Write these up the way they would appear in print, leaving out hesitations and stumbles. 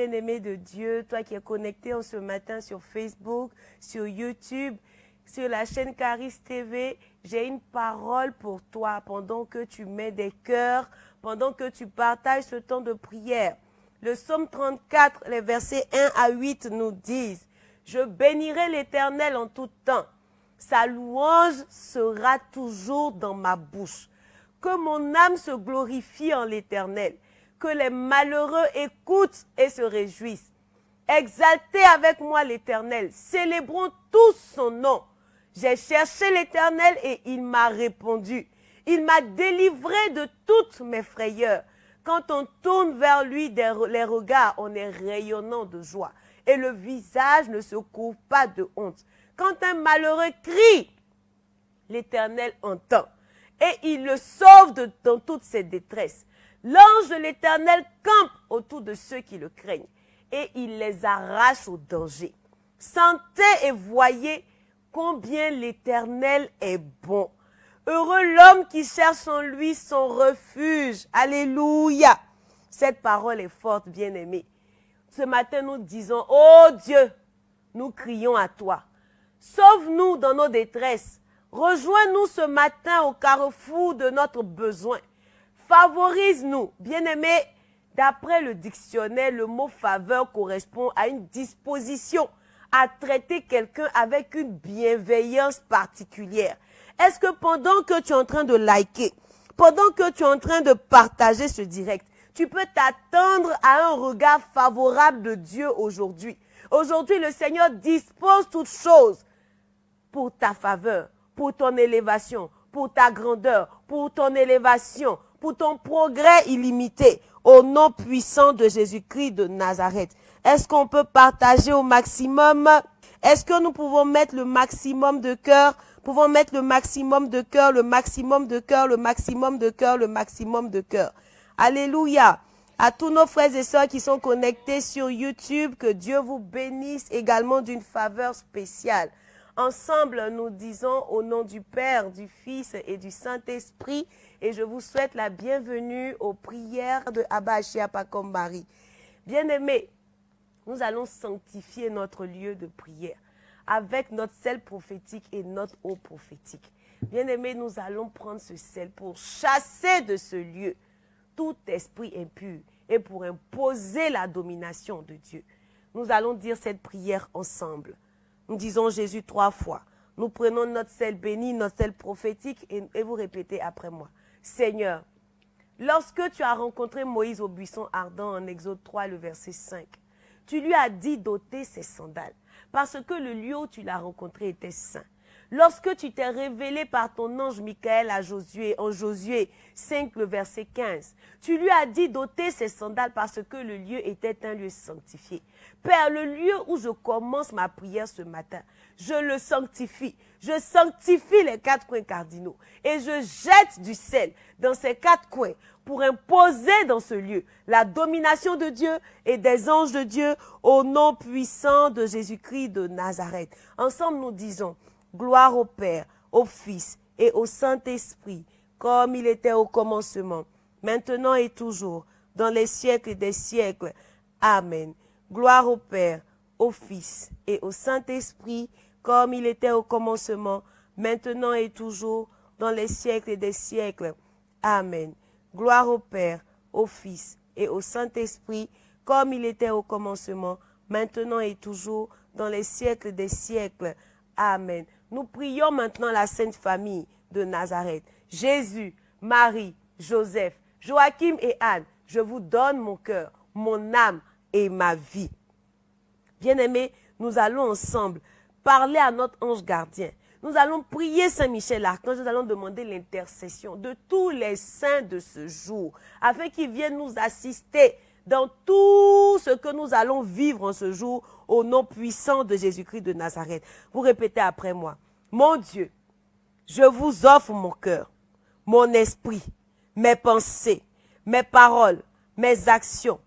bien-aimé de Dieu, toi qui es connecté en ce matin sur Facebook, sur YouTube, sur la chaîne Caris TV, j'ai une parole pour toi pendant que tu mets des cœurs, pendant que tu partages ce temps de prière. Le psaume 34, les versets 1 à 8 nous disent « Je bénirai l'Éternel en tout temps. Sa louange sera toujours dans ma bouche. Que mon âme se glorifie en l'Éternel. Que les malheureux écoutent et se réjouissent. Exaltez avec moi l'Éternel. Célébrons tous son nom. J'ai cherché l'Éternel et il m'a répondu. Il m'a délivré de toutes mes frayeurs. Quand on tourne vers lui les regards, on est rayonnant de joie. Et le visage ne se couvre pas de honte. Quand un malheureux crie, l'Éternel entend. Et il le sauve dans toutes ses détresses. L'ange de l'Éternel campe autour de ceux qui le craignent. Et il les arrache au danger. Sentez et voyez combien l'Éternel est bon. Heureux l'homme qui cherche en lui son refuge. Alléluia. Cette parole est forte, bien-aimée. Ce matin, nous disons, oh Dieu, nous crions à toi. Sauve-nous dans nos détresses. Rejoins-nous ce matin au carrefour de notre besoin. Favorise-nous. Bien-aimés, d'après le dictionnaire, le mot faveur correspond à une disposition à traiter quelqu'un avec une bienveillance particulière. Est-ce que pendant que tu es en train de liker, pendant que tu es en train de partager ce direct, tu peux t'attendre à un regard favorable de Dieu aujourd'hui? Aujourd'hui, le Seigneur dispose toutes choses pour ta faveur, pour ton élévation, pour ta grandeur, pour ton élévation, pour ton progrès illimité, au nom puissant de Jésus-Christ de Nazareth. Est-ce qu'on peut partager au maximum? Est-ce que nous pouvons mettre le maximum de cœur? Pouvons mettre le maximum de cœur, le maximum de cœur, le maximum de cœur, le maximum de cœur. Alléluia. À tous nos frères et sœurs qui sont connectés sur YouTube, que Dieu vous bénisse également d'une faveur spéciale. Ensemble, nous disons au nom du Père, du Fils et du Saint-Esprit, et je vous souhaite la bienvenue aux prières de Abba Chiapakom Marie. Bien-aimés, nous allons sanctifier notre lieu de prière avec notre sel prophétique et notre eau prophétique. Bien-aimés, nous allons prendre ce sel pour chasser de ce lieu tout esprit impur et pour imposer la domination de Dieu. Nous allons dire cette prière ensemble. Nous disons Jésus 3 fois. Nous prenons notre sel béni, notre sel prophétique et vous répétez après moi. Seigneur, lorsque tu as rencontré Moïse au buisson ardent en Exode 3, le verset 5, tu lui as dit d'ôter ses sandales parce que le lieu où tu l'as rencontré était saint. Lorsque tu t'es révélé par ton ange Michael à Josué, en Josué 5, le verset 15, tu lui as dit d'ôter ses sandales parce que le lieu était un lieu sanctifié. Père, le lieu où je commence ma prière ce matin, je le sanctifie. Je sanctifie les 4 coins cardinaux et je jette du sel dans ces 4 coins pour imposer dans ce lieu la domination de Dieu et des anges de Dieu au nom puissant de Jésus-Christ de Nazareth. Ensemble, nous disons gloire au Père, au Fils et au Saint-Esprit, comme il était au commencement, maintenant et toujours, dans les siècles des siècles. Amen. Gloire au Père, au Fils et au Saint-Esprit, comme il était au commencement, maintenant et toujours, dans les siècles des siècles. Amen. Gloire au Père, au Fils et au Saint-Esprit, comme il était au commencement, maintenant et toujours, dans les siècles des siècles. Amen. Nous prions maintenant la Sainte Famille de Nazareth. Jésus, Marie, Joseph, Joachim et Anne, je vous donne mon cœur, mon âme et ma vie. Bien-aimés, nous allons ensemble parler à notre ange gardien. Nous allons prier Saint-Michel l'Archange, nous allons demander l'intercession de tous les saints de ce jour, afin qu'ils viennent nous assister dans tout ce que nous allons vivre en ce jour, au nom puissant de Jésus-Christ de Nazareth. Vous répétez après moi. Mon Dieu, je vous offre mon cœur, mon esprit, mes pensées, mes paroles, mes actions,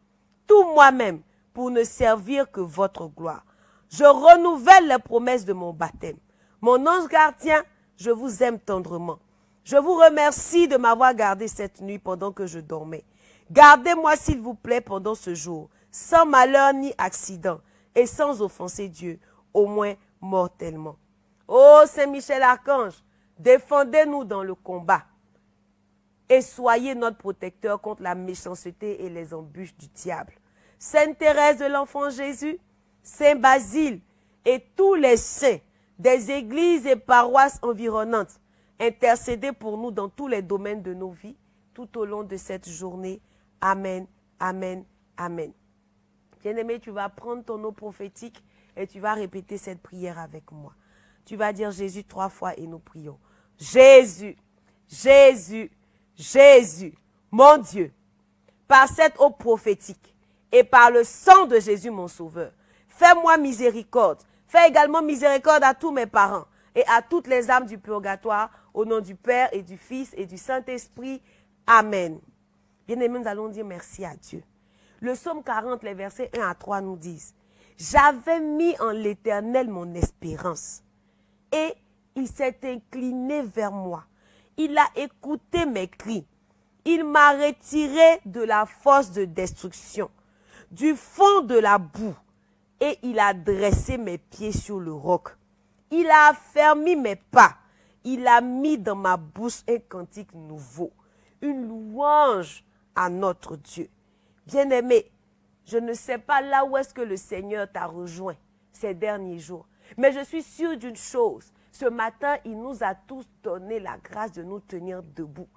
tout moi-même, pour ne servir que votre gloire. Je renouvelle les promesses de mon baptême. Mon ange gardien, je vous aime tendrement. Je vous remercie de m'avoir gardé cette nuit pendant que je dormais. Gardez-moi, s'il vous plaît, pendant ce jour. sans malheur ni accident, et sans offenser Dieu, au moins mortellement. Ô Saint Michel Archange, défendez-nous dans le combat et soyez notre protecteur contre la méchanceté et les embûches du diable. Sainte Thérèse de l'Enfant Jésus, Saint Basile et tous les saints des églises et paroisses environnantes, intercédez pour nous dans tous les domaines de nos vies, tout au long de cette journée. Amen, amen, amen. Bien-aimé, tu vas prendre ton eau prophétique et tu vas répéter cette prière avec moi. Tu vas dire Jésus 3 fois et nous prions. Jésus, Jésus, Jésus, mon Dieu, par cette eau prophétique et par le sang de Jésus mon sauveur, fais-moi miséricorde. Fais également miséricorde à tous mes parents et à toutes les âmes du purgatoire, au nom du Père et du Fils et du Saint-Esprit. Amen. Bien-aimés, nous allons dire merci à Dieu. Le psaume 40, les versets 1 à 3 nous disent « J'avais mis en l'Éternel mon espérance, et il s'est incliné vers moi. Il a écouté mes cris. Il m'a retiré de la fosse de destruction, du fond de la boue, et il a dressé mes pieds sur le roc. Il a affermi mes pas. Il a mis dans ma bouche un cantique nouveau, une louange à notre Dieu. » Bien-aimé, je ne sais pas là où est-ce que le Seigneur t'a rejoint ces derniers jours, mais je suis sûre d'une chose. Ce matin, il nous a tous donné la grâce de nous tenir debout,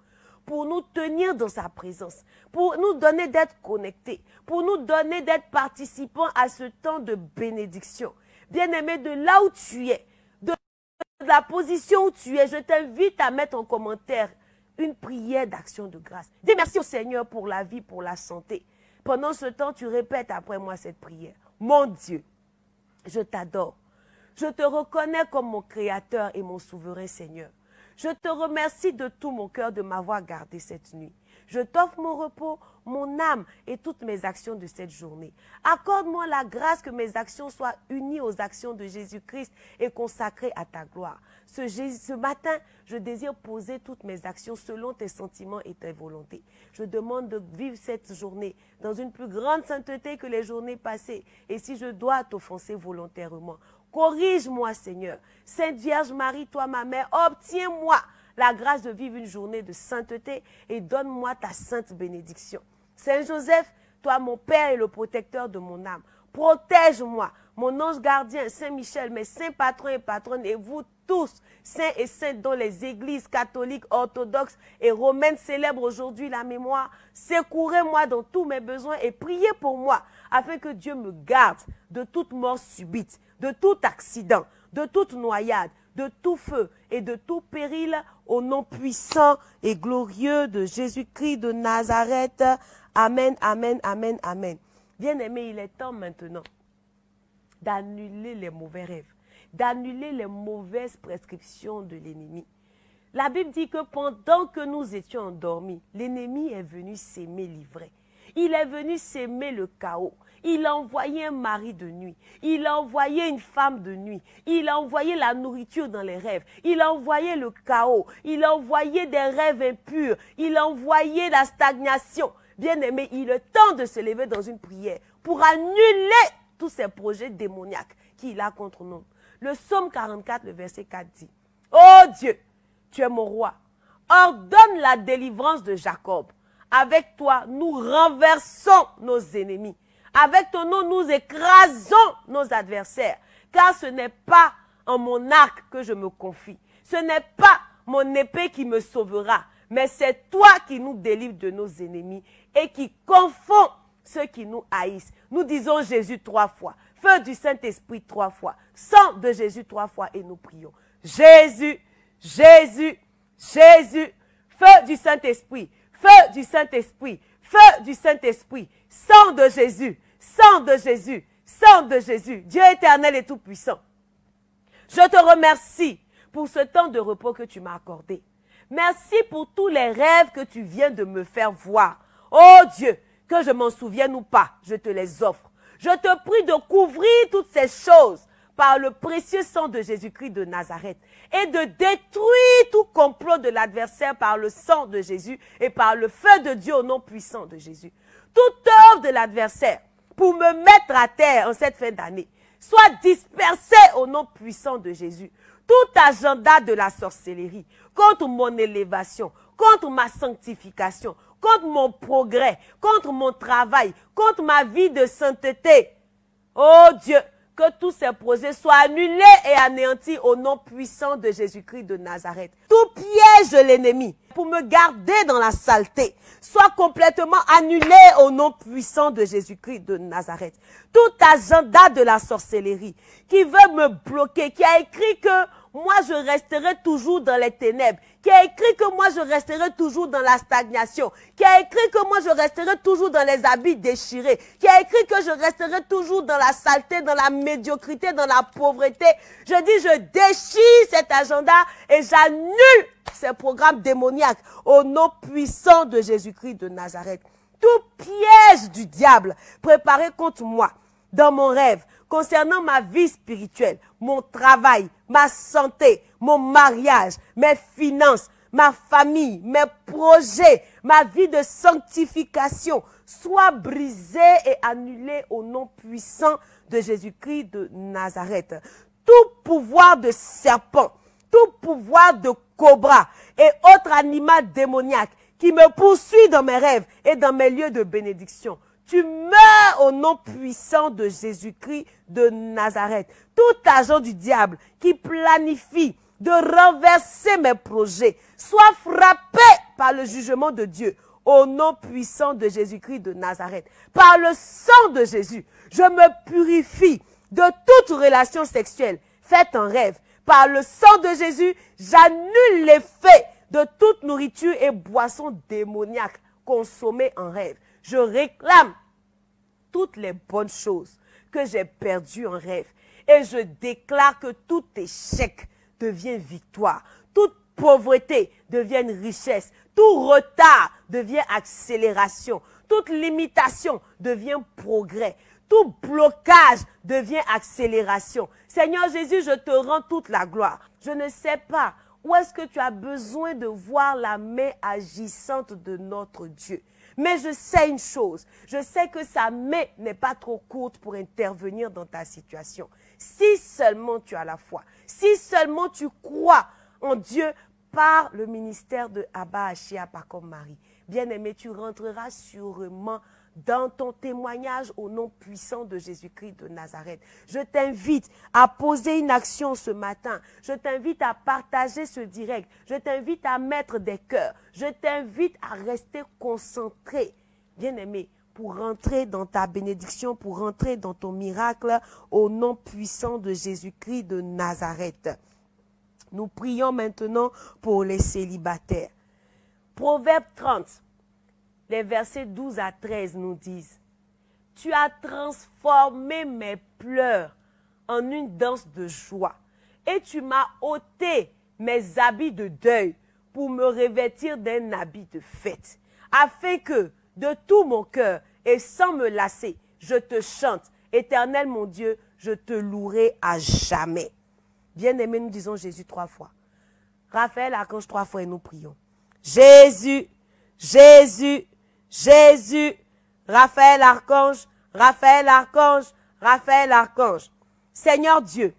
pour nous tenir dans sa présence, pour nous donner d'être connectés, pour nous donner d'être participants à ce temps de bénédiction. Bien-aimé, de là où tu es, de la position où tu es, je t'invite à mettre en commentaire une prière d'action de grâce. Dis merci au Seigneur pour la vie, pour la santé. Pendant ce temps, tu répètes après moi cette prière. Mon Dieu, je t'adore. Je te reconnais comme mon Créateur et mon souverain Seigneur. Je te remercie de tout mon cœur de m'avoir gardé cette nuit. Je t'offre mon repos, mon âme et toutes mes actions de cette journée. Accorde-moi la grâce que mes actions soient unies aux actions de Jésus-Christ et consacrées à ta gloire. Ce matin, je désire poser toutes mes actions selon tes sentiments et tes volontés. Je demande de vivre cette journée dans une plus grande sainteté que les journées passées. Et si je dois t'offenser volontairement, corrige-moi, Seigneur. Sainte Vierge Marie, toi ma mère, obtiens-moi la grâce de vivre une journée de sainteté et donne-moi ta sainte bénédiction. Saint Joseph, toi mon Père et le protecteur de mon âme, protège-moi, mon ange gardien, Saint Michel, mes saints patrons et patronnes, et vous tous, saints et saintes dont les églises catholiques, orthodoxes et romaines célèbrent aujourd'hui la mémoire, secourez-moi dans tous mes besoins et priez pour moi, afin que Dieu me garde de toute mort subite, de tout accident, de toute noyade, de tout feu et de tout péril, au nom puissant et glorieux de Jésus-Christ de Nazareth. Amen, amen, amen, amen. Bien-aimés, il est temps maintenant d'annuler les mauvais rêves, d'annuler les mauvaises prescriptions de l'ennemi. La Bible dit que pendant que nous étions endormis, l'ennemi est venu s'aimer l'ivraie. Il est venu s'aimer le chaos. Il a envoyé un mari de nuit. Il a envoyé une femme de nuit. Il a envoyé la nourriture dans les rêves. Il a envoyé le chaos. Il a envoyé des rêves impurs. Il a envoyé la stagnation. Bien-aimé, il est temps de se lever dans une prière pour annuler tous ces projets démoniaques qu'il a contre nous. Le psaume 44, le verset 4 dit, « Oh Dieu, tu es mon roi. Ordonne la délivrance de Jacob. Avec toi, nous renversons nos ennemis. Avec ton nom, nous écrasons nos adversaires. Car ce n'est pas en mon arc que je me confie. Ce n'est pas mon épée qui me sauvera. Mais c'est toi qui nous délivres de nos ennemis et qui confond ceux qui nous haïssent. » Nous disons Jésus 3 fois. Feu du Saint-Esprit 3 fois. Sang de Jésus 3 fois et nous prions. Jésus, Jésus, Jésus. Feu du Saint-Esprit. Feu du Saint-Esprit. Feu du Saint-Esprit. Sang de Jésus. Sang de Jésus. Sang de Jésus. Dieu éternel et tout-puissant. Je te remercie pour ce temps de repos que tu m'as accordé. Merci pour tous les rêves que tu viens de me faire voir. Oh Dieu, que je m'en souvienne ou pas, je te les offre. Je te prie de couvrir toutes ces choses par le précieux sang de Jésus-Christ de Nazareth et de détruire tout complot de l'adversaire par le sang de Jésus et par le feu de Dieu au nom puissant de Jésus. Toute œuvre de l'adversaire pour me mettre à terre en cette fin d'année, soit dispersé au nom puissant de Jésus. Tout agenda de la sorcellerie contre mon élévation, contre ma sanctification, contre mon progrès, contre mon travail, contre ma vie de sainteté. Oh Dieu, que tous ces projets soient annulés et anéantis au nom puissant de Jésus-Christ de Nazareth. Tout piège de l'ennemi pour me garder dans la saleté soit complètement annulé au nom puissant de Jésus-Christ de Nazareth. Tout agenda de la sorcellerie qui veut me bloquer, qui a écrit que moi je resterai toujours dans les ténèbres, qui a écrit que moi je resterai toujours dans la stagnation, qui a écrit que moi je resterai toujours dans les habits déchirés, qui a écrit que je resterai toujours dans la saleté, dans la médiocrité, dans la pauvreté. Je dis, je déchire cet agenda et j'annule ces programmes démoniaques au nom puissant de Jésus-Christ de Nazareth. Tout piège du diable préparé contre moi dans mon rêve, concernant ma vie spirituelle, mon travail, ma santé, mon mariage, mes finances, ma famille, mes projets, ma vie de sanctification, soit brisé et annulé au nom puissant de Jésus-Christ de Nazareth. Tout pouvoir de serpent, tout pouvoir de cobra et autres animaux démoniaques qui me poursuit dans mes rêves et dans mes lieux de bénédiction, tu meurs au nom puissant de Jésus-Christ de Nazareth. Tout agent du diable qui planifie de renverser mes projets soit frappé par le jugement de Dieu au nom puissant de Jésus-Christ de Nazareth. Par le sang de Jésus, je me purifie de toute relation sexuelle faite en rêve. Par le sang de Jésus, j'annule l'effet de toute nourriture et boisson démoniaque consommée en rêve. Je réclame toutes les bonnes choses que j'ai perdues en rêve. Et je déclare que tout échec devient victoire. Toute pauvreté devient richesse. Tout retard devient accélération. Toute limitation devient progrès. Tout blocage devient accélération. Seigneur Jésus, je te rends toute la gloire. Je ne sais pas où est-ce que tu as besoin de voir la main agissante de notre Dieu. Mais je sais une chose, je sais que sa main n'est pas trop courte pour intervenir dans ta situation. Si seulement tu as la foi, si seulement tu crois en Dieu par le ministère de Abba Ashia Pakom Marie. Bien-aimé, tu rentreras sûrement dans ton témoignage au nom puissant de Jésus-Christ de Nazareth. Je t'invite à poser une action ce matin. Je t'invite à partager ce direct. Je t'invite à mettre des cœurs. Je t'invite à rester concentré, bien-aimé, pour rentrer dans ta bénédiction, pour rentrer dans ton miracle au nom puissant de Jésus-Christ de Nazareth. Nous prions maintenant pour les célibataires. Proverbe 30. Les versets 12 à 13 nous disent, « Tu as transformé mes pleurs en une danse de joie, et tu m'as ôté mes habits de deuil pour me revêtir d'un habit de fête, afin que, de tout mon cœur et sans me lasser, je te chante. Éternel mon Dieu, je te louerai à jamais. » Bien-aimés, nous disons Jésus 3 fois. Raphaël Archange 3 fois et nous prions. Jésus, Jésus, Jésus, Raphaël Archange, Raphaël Archange, Raphaël Archange. Seigneur Dieu,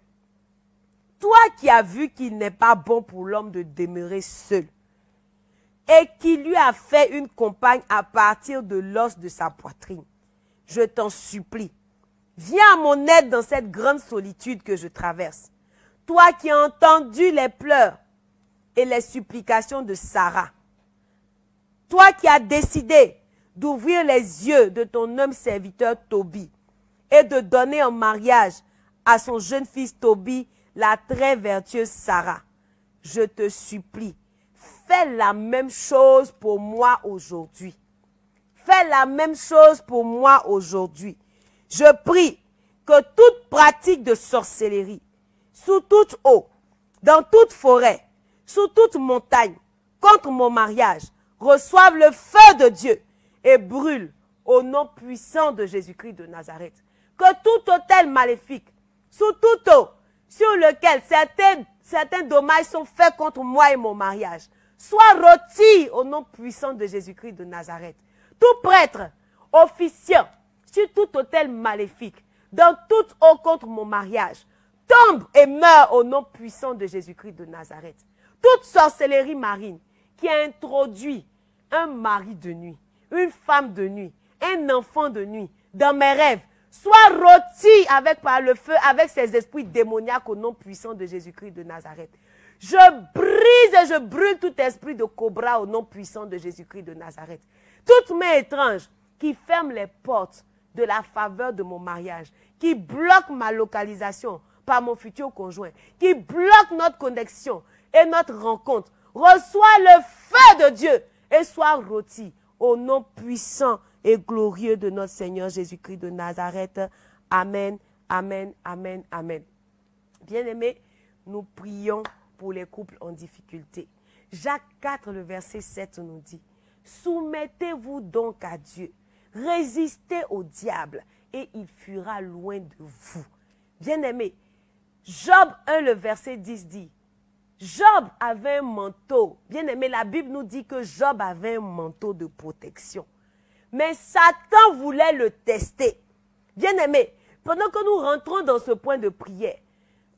toi qui as vu qu'il n'est pas bon pour l'homme de demeurer seul et qui lui a fait une compagne à partir de l'os de sa poitrine, je t'en supplie, viens à mon aide dans cette grande solitude que je traverse. Toi qui as entendu les pleurs et les supplications de Sarah, toi qui as décidé d'ouvrir les yeux de ton homme serviteur Tobie et de donner en mariage à son jeune fils Tobie la très vertueuse Sarah, je te supplie, fais la même chose pour moi aujourd'hui. Fais la même chose pour moi aujourd'hui. Je prie que toute pratique de sorcellerie, sous toute eau, dans toute forêt, sous toute montagne, contre mon mariage, reçoive le feu de Dieu et brûle au nom puissant de Jésus-Christ de Nazareth. Que tout autel maléfique, sous toute eau, sur lequel certains dommages sont faits contre moi et mon mariage, soit rôti au nom puissant de Jésus-Christ de Nazareth. Tout prêtre, officiant, sur tout autel maléfique, dans toute eau contre mon mariage, tombe et meurt au nom puissant de Jésus-Christ de Nazareth. Toute sorcellerie marine qui a introduit un mari de nuit, une femme de nuit, un enfant de nuit dans mes rêves, soit rôti par le feu avec ces esprits démoniaques au nom puissant de Jésus-Christ de Nazareth. Je brise et je brûle tout esprit de cobra au nom puissant de Jésus-Christ de Nazareth. Toute main étrange qui ferme les portes de la faveur de mon mariage, qui bloque ma localisation par mon futur conjoint, qui bloque notre connexion et notre rencontre, reçois le feu de Dieu et sois rôti au nom puissant et glorieux de notre Seigneur Jésus-Christ de Nazareth. Amen, amen, amen, amen. Bien-aimés, nous prions pour les couples en difficulté. Jacques 4, le verset 7 nous dit, « Soumettez-vous donc à Dieu, résistez au diable et il fuira loin de vous. » Bien-aimés, Job 1, le verset 10 dit, Job avait un manteau. Bien-aimé, la Bible nous dit que Job avait un manteau de protection. Mais Satan voulait le tester. Bien-aimé, pendant que nous rentrons dans ce point de prière,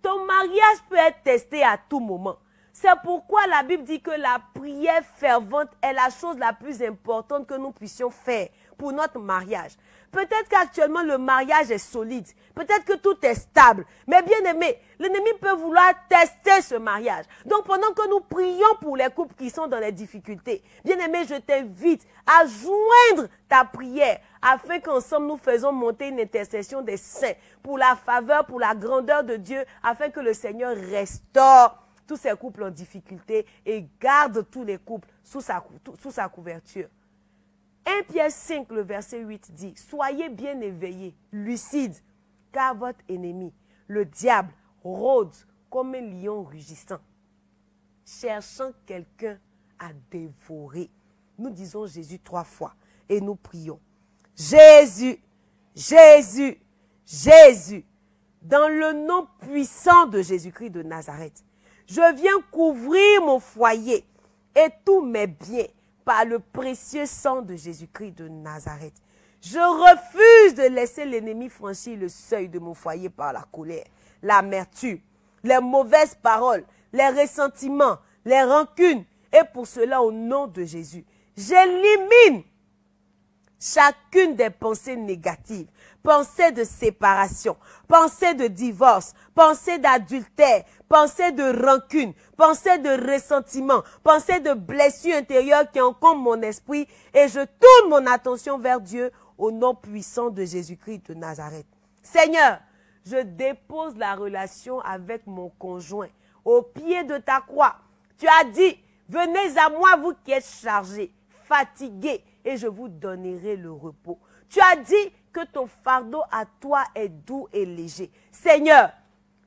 ton mariage peut être testé à tout moment. C'est pourquoi la Bible dit que la prière fervente est la chose la plus importante que nous puissions faire pour notre mariage. Peut-être qu'actuellement le mariage est solide, peut-être que tout est stable, mais bien aimé, l'ennemi peut vouloir tester ce mariage. Donc pendant que nous prions pour les couples qui sont dans les difficultés, bien aimé, je t'invite à joindre ta prière afin qu'ensemble nous faisons monter une intercession des saints pour la faveur, pour la grandeur de Dieu, afin que le Seigneur restaure tous ces couples en difficulté et garde tous les couples sous sa couverture. 1 Pierre 5, le verset 8 dit, « Soyez bien éveillés, lucides, car votre ennemi, le diable, rôde comme un lion rugissant, cherchant quelqu'un à dévorer. » Nous disons Jésus 3 fois et nous prions. Jésus, Jésus, Jésus, dans le nom puissant de Jésus-Christ de Nazareth, je viens couvrir mon foyer et tous mes biens par le précieux sang de Jésus-Christ de Nazareth. Je refuse de laisser l'ennemi franchir le seuil de mon foyer par la colère, l'amertume, les mauvaises paroles, les ressentiments, les rancunes. Et pour cela, au nom de Jésus, j'élimine chacune des pensées négatives, pensées de séparation, pensées de divorce, pensées d'adultère, pensées de rancune, pensées de ressentiment, pensées de blessures intérieures qui encombrent mon esprit et je tourne mon attention vers Dieu au nom puissant de Jésus-Christ de Nazareth. Seigneur, je dépose la relation avec mon conjoint au pied de ta croix. Tu as dit, venez à moi vous qui êtes chargés, fatigués, et je vous donnerai le repos. Tu as dit que ton fardeau à toi est doux et léger. Seigneur,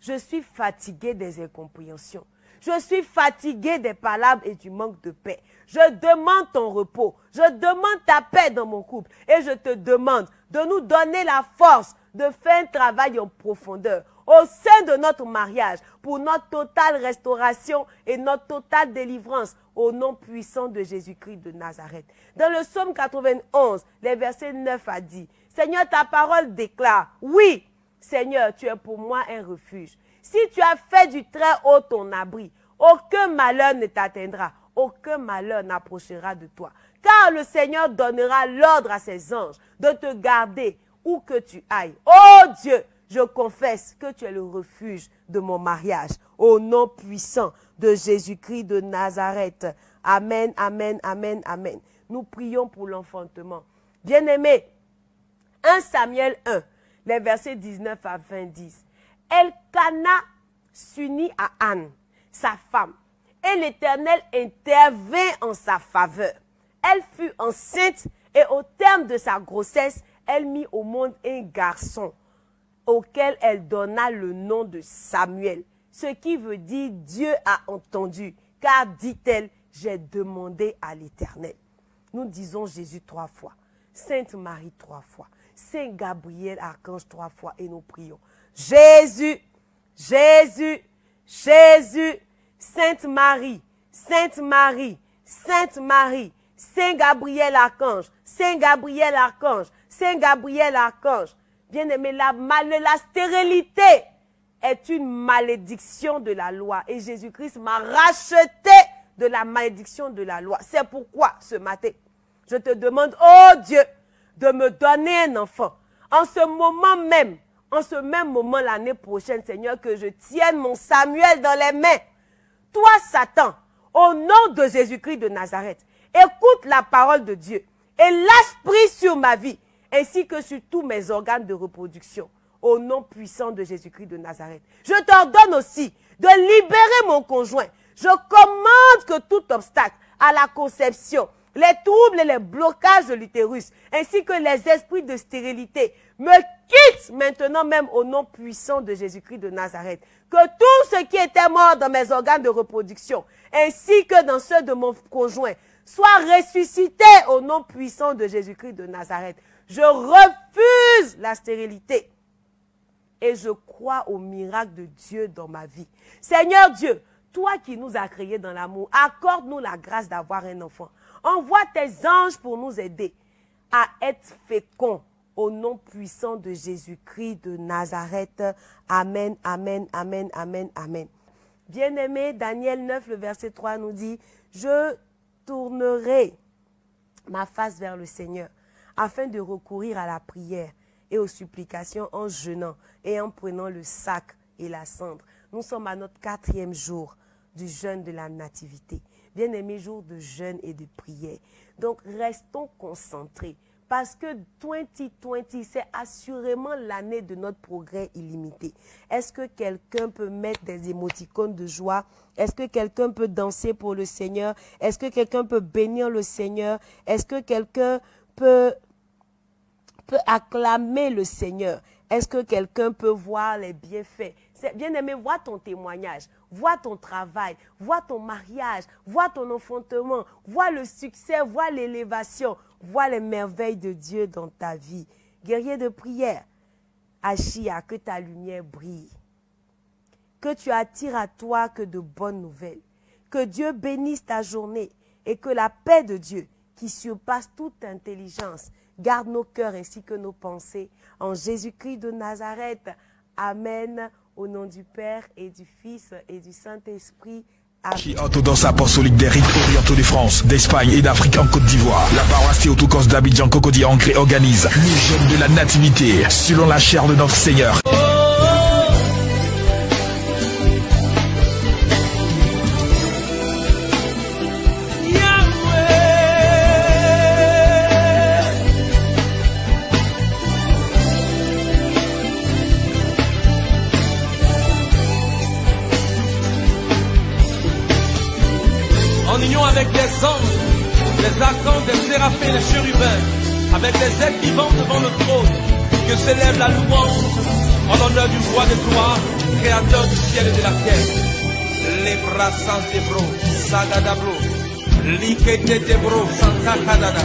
je suis fatigué des incompréhensions. Je suis fatigué des palabres et du manque de paix. Je demande ton repos. Je demande ta paix dans mon couple. Et je te demande de nous donner la force de faire un travail en profondeur au sein de notre mariage pour notre totale restauration et notre totale délivrance au nom puissant de Jésus-Christ de Nazareth. Dans le psaume 91, les versets 9 à 10, Seigneur, ta parole déclare, oui, Seigneur, tu es pour moi un refuge. Si tu as fait du très haut ton abri, aucun malheur ne t'atteindra, aucun malheur n'approchera de toi. Car le Seigneur donnera l'ordre à ses anges de te garder où que tu ailles. Oh Dieu, je confesse que tu es le refuge de mon mariage. Au nom puissant de Jésus-Christ de Nazareth. Amen, amen, amen, amen. Nous prions pour l'enfantement. Bien-aimés, 1 Samuel 1, les versets 19 à 20 disent, Elkana s'unit à Anne, sa femme, et l'Éternel intervint en sa faveur. Elle fut enceinte et au terme de sa grossesse, elle mit au monde un garçon auquel elle donna le nom de Samuel, ce qui veut dire Dieu a entendu, car dit-elle, j'ai demandé à l'Éternel. Nous disons Jésus 3 fois, Sainte Marie 3 fois, Saint Gabriel, Archange 3 fois et nous prions. Jésus, Jésus, Jésus, Sainte Marie, Sainte Marie, Sainte Marie, Saint Gabriel archange, Saint Gabriel archange, Saint Gabriel archange. Bien-aimé, la stérilité est une malédiction de la loi. Et Jésus-Christ m'a racheté de la malédiction de la loi. C'est pourquoi, ce matin, je te demande, oh Dieu, de me donner un enfant. En ce moment même, en ce même moment l'année prochaine, Seigneur, que je tienne mon Samuel dans les mains. Toi, Satan, au nom de Jésus-Christ de Nazareth, écoute la parole de Dieu et lâche prise sur ma vie, ainsi que sur tous mes organes de reproduction, au nom puissant de Jésus-Christ de Nazareth. Je t'ordonne aussi de libérer mon conjoint. Je commande que tout obstacle à la conception, les troubles et les blocages de l'utérus, ainsi que les esprits de stérilité, me quittent maintenant même au nom puissant de Jésus-Christ de Nazareth. Que tout ce qui était mort dans mes organes de reproduction, ainsi que dans ceux de mon conjoint, soit ressuscité au nom puissant de Jésus-Christ de Nazareth. Je refuse la stérilité et je crois au miracle de Dieu dans ma vie. Seigneur Dieu, toi qui nous as créés dans l'amour, accorde-nous la grâce d'avoir un enfant. Envoie tes anges pour nous aider à être féconds au nom puissant de Jésus-Christ de Nazareth. Amen, amen, amen, amen, amen. Bien-aimé, Daniel 9, le verset 3 nous dit, « Je tournerai ma face vers le Seigneur afin de recourir à la prière et aux supplications en jeûnant et en prenant le sac et la cendre. » Nous sommes à notre 4e jour du jeûne de la nativité. Bien-aimé, jour de jeûne et de prière. Donc, restons concentrés. Parce que 2020, c'est assurément l'année de notre progrès illimité. Est-ce que quelqu'un peut mettre des émoticônes de joie? Est-ce que quelqu'un peut danser pour le Seigneur? Est-ce que quelqu'un peut bénir le Seigneur? Est-ce que quelqu'un peut acclamer le Seigneur? Est-ce que quelqu'un peut voir les bienfaits? Bien-aimé, vois ton témoignage, vois ton travail, vois ton mariage, vois ton enfantement, vois le succès, vois l'élévation, vois les merveilles de Dieu dans ta vie. Guerrier de prière, Achia, que ta lumière brille, que tu attires à toi que de bonnes nouvelles, que Dieu bénisse ta journée et que la paix de Dieu, qui surpasse toute intelligence, garde nos cœurs ainsi que nos pensées. En Jésus-Christ de Nazareth, Amen. Au nom du Père et du Fils et du Saint-Esprit. Orthodoxe apostolique des rites orientaux de France, d'Espagne et d'Afrique en Côte d'Ivoire. La paroisse Théotokos d'Abidjan Cocody Ancré organise le jeûne de la nativité selon la chair de notre Seigneur. En union avec des anges, des archanges, des séraphins, les chérubins, avec des êtres vivants devant le trône, que s'élève la louange en l'honneur du roi des gloires, créateur du ciel et de la terre. Les brassans des bros, sagadabro, l'ikete des bros, santakadada,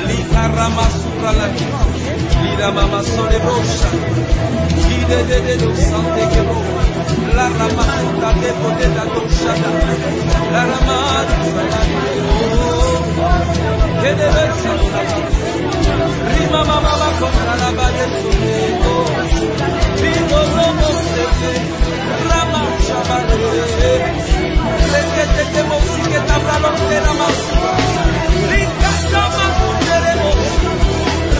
l'ikarama suralaki, l'idamama son des brocha, l'idedede sante kebo. La ramasuta de poder da doshada, la ramada que debe ser rima mama contra la bade sunedo, vivo robo sete, rama shabade, le que te música tablalo de la masa, rica chama queremos,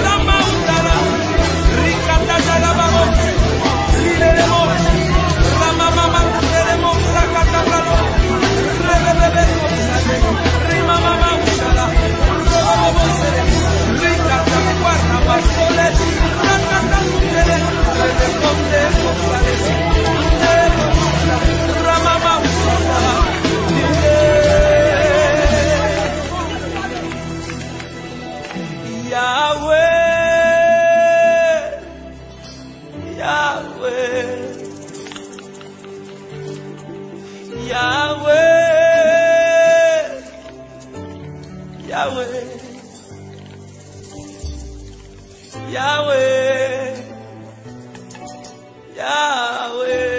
rama utara, rica tala vamos, lideremos. Mama queremos sacar tablalo, rebebe rima mama usala, robo sere, rica tacuarra basole, rakata sere, le conde cosales, rama mama usala, Yahweh, Yahweh. Yahweh, Yahweh, Yahweh, Yahweh.